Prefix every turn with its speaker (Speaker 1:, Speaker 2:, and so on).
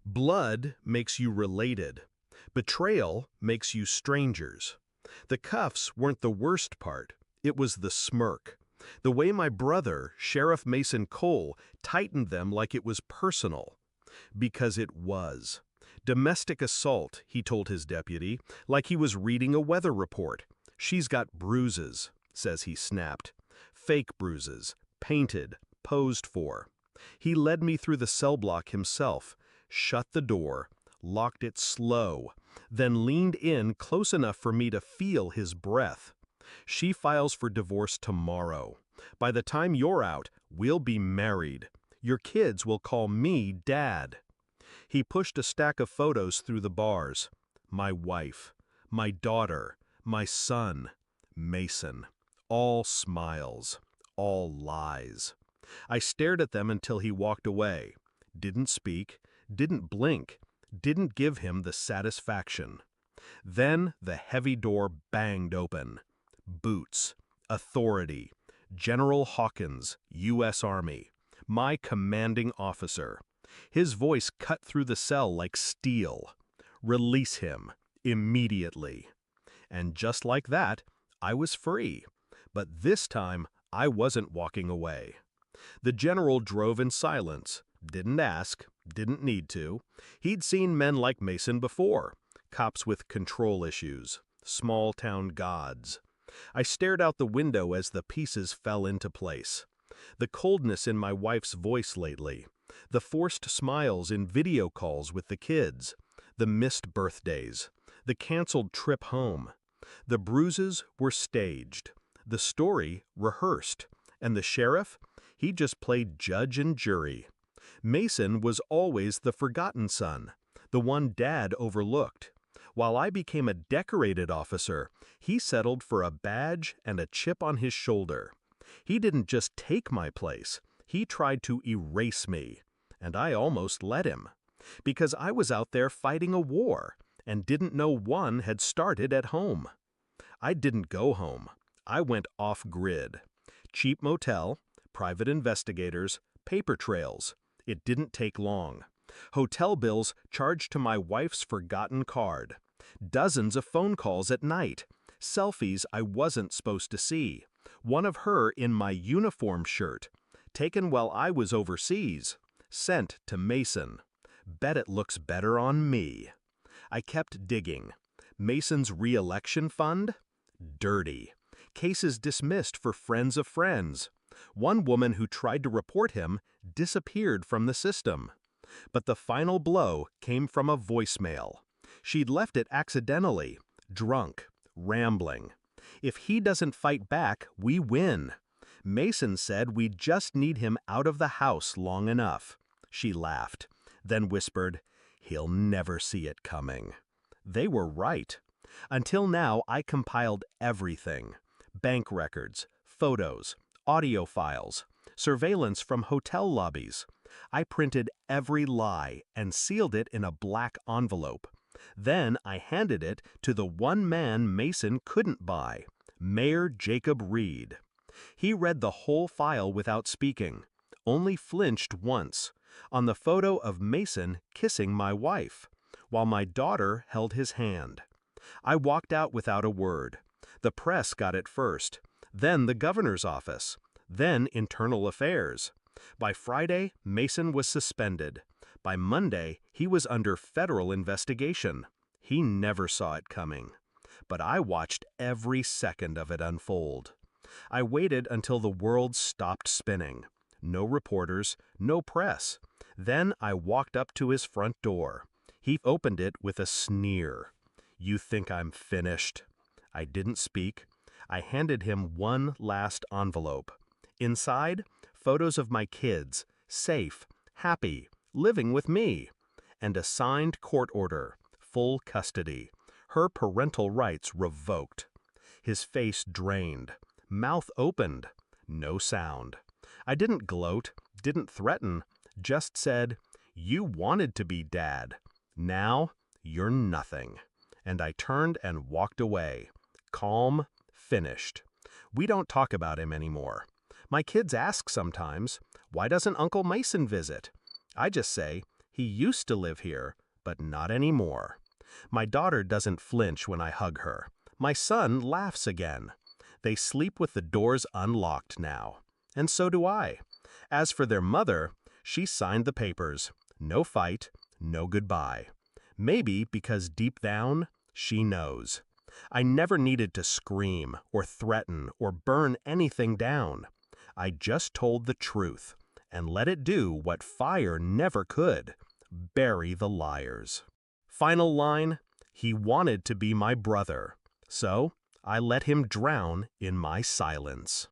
Speaker 1: Blood makes you related. Betrayal makes you strangers. The cuffs weren't the worst part. It was the smirk. The way my brother, Sheriff Mason Cole, tightened them like it was personal. Because it was. Domestic assault, he told his deputy, like he was reading a weather report. She's got bruises, says he snapped. Fake bruises, painted, posed for. He led me through the cell block himself, shut the door, locked it slow, then leaned in close enough for me to feel his breath. She files for divorce tomorrow. By the time you're out, we'll be married. Your kids will call me Dad. He pushed a stack of photos through the bars. My wife, my daughter, my son, Mason. All smiles, all lies. I stared at them until he walked away. Didn't speak, didn't blink, didn't give him the satisfaction. Then the heavy door banged open. Boots, authority, General Hawkins, U.S. Army, my commanding officer. His voice cut through the cell like steel. Release him, immediately. And just like that, I was free. But this time, I wasn't walking away. The general drove in silence, didn't ask, didn't need to. He'd seen men like Mason before, cops with control issues, small-town gods. I stared out the window as the pieces fell into place. The coldness in my wife's voice lately, the forced smiles in video calls with the kids, the missed birthdays, the canceled trip home. The bruises were staged, the story rehearsed, and the sheriff, he just played judge and jury. Mason was always the forgotten son, the one Dad overlooked. While I became a decorated officer, he settled for a badge and a chip on his shoulder. He didn't just take my place, he tried to erase me. And I almost let him. Because I was out there fighting a war, and didn't know one had started at home. I didn't go home. I went off-grid. Cheap motel, private investigators, paper trails. It didn't take long. Hotel bills charged to my wife's forgotten card. Dozens of phone calls at night. Selfies I wasn't supposed to see. One of her in my uniform shirt. Taken while I was overseas. Sent to Mason. Bet it looks better on me. I kept digging. Mason's re-election fund? Dirty. Cases dismissed for friends of friends. One woman who tried to report him disappeared from the system. But the final blow came from a voicemail. She'd left it accidentally, drunk, rambling. If he doesn't fight back, we win. Mason said we just need him out of the house long enough. She laughed, then whispered, "He'll never see it coming." They were right. Until now, I compiled everything. Bank records, photos, audio files, surveillance from hotel lobbies. I printed every lie and sealed it in a black envelope. Then I handed it to the one man Mason couldn't buy, Mayor Jacob Reed. He read the whole file without speaking, only flinched once, on the photo of Mason kissing my wife, while my daughter held his hand. I walked out without a word. The press got it first, then the governor's office, then internal affairs. By Friday, Mason was suspended. By Monday, he was under federal investigation. He never saw it coming. But I watched every second of it unfold. I waited until the world stopped spinning. No reporters, no press. Then I walked up to his front door. He opened it with a sneer. "You think I'm finished?" I didn't speak. I handed him one last envelope. Inside, photos of my kids, safe, happy, living with me, and a signed court order, full custody, her parental rights revoked. His face drained, mouth opened, no sound. I didn't gloat, didn't threaten, just said, "You wanted to be Dad. Now, you're nothing." And I turned and walked away. Calm, finished. We don't talk about him anymore. My kids ask sometimes, "Why doesn't Uncle Mason visit?" I just say, He used to live here, but not anymore. My daughter doesn't flinch when I hug her. My son laughs again. They sleep with the doors unlocked now. And so do I. As for their mother, she signed the papers. No fight, no goodbye. Maybe because deep down, she knows. I never needed to scream or threaten or burn anything down. I just told the truth and let it do what fire never could, bury the liars. Final line, he wanted to be my brother, so I let him drown in my silence.